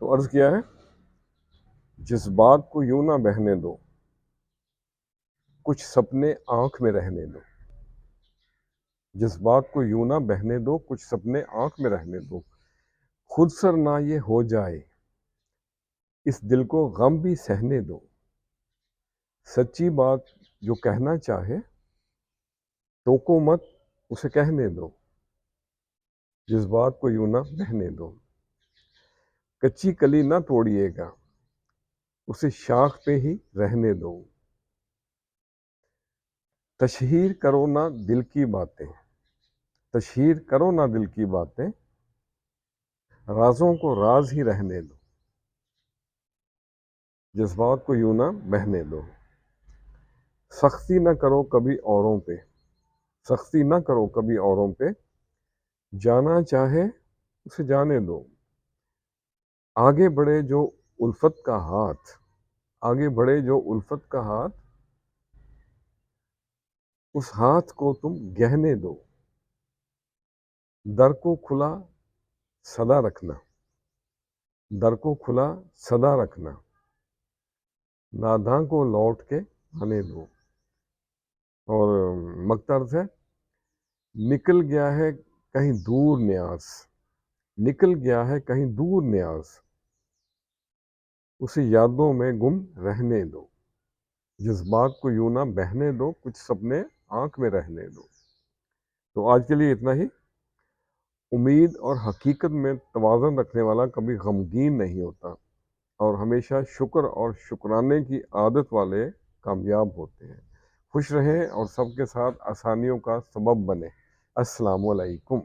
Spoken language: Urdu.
تو عرض کیا ہے، جذبات کو یوں نہ بہنے دو، کچھ سپنے آنکھ میں رہنے دو۔ جذبات کو یوں نہ بہنے دو، کچھ سپنے آنکھ میں رہنے دو۔ خود سر نہ یہ ہو جائے، اس دل کو غم بھی سہنے دو۔ سچی بات جو کہنا چاہے، ٹوکو مت اسے کہنے دو۔ جذبات کو یوں نہ بہنے دو۔ کچی کلی نہ توڑیے گا، اسے شاخ پہ ہی رہنے دو۔ تشہیر کرو نہ دل کی باتیں، تشہیر کرو نہ دل کی باتیں، رازوں کو راز ہی رہنے دو۔ جذبات کو یوں نہ بہنے دو۔ سختی نہ کرو کبھی اوروں پہ، سختی نہ کرو کبھی اوروں پہ، جانا چاہے اسے جانے دو۔ آگے بڑھے جو الفت کا ہاتھ، آگے بڑھے جو الفت کا ہاتھ، اس ہاتھ کو تم گہنے دو۔ در کو کھلا سدا رکھنا، در کو کھلا سدا رکھنا، ناداں کو لوٹ کے آنے دو۔ اور مقطع ہے، نکل گیا ہے کہیں دور نیاز، نکل گیا ہے کہیں دور نیاز، اسے یادوں میں گم رہنے دو۔ جذبات کو یوں نہ بہنے دو، کچھ سپنے آنکھ میں رہنے دو۔ تو آج کے لیے اتنا ہی۔ امید اور حقیقت میں توازن رکھنے والا کبھی غمگین نہیں ہوتا، اور ہمیشہ شکر اور شکرانے کی عادت والے کامیاب ہوتے ہیں۔ خوش رہیں اور سب کے ساتھ آسانیوں کا سبب بنیں۔ السلام علیکم۔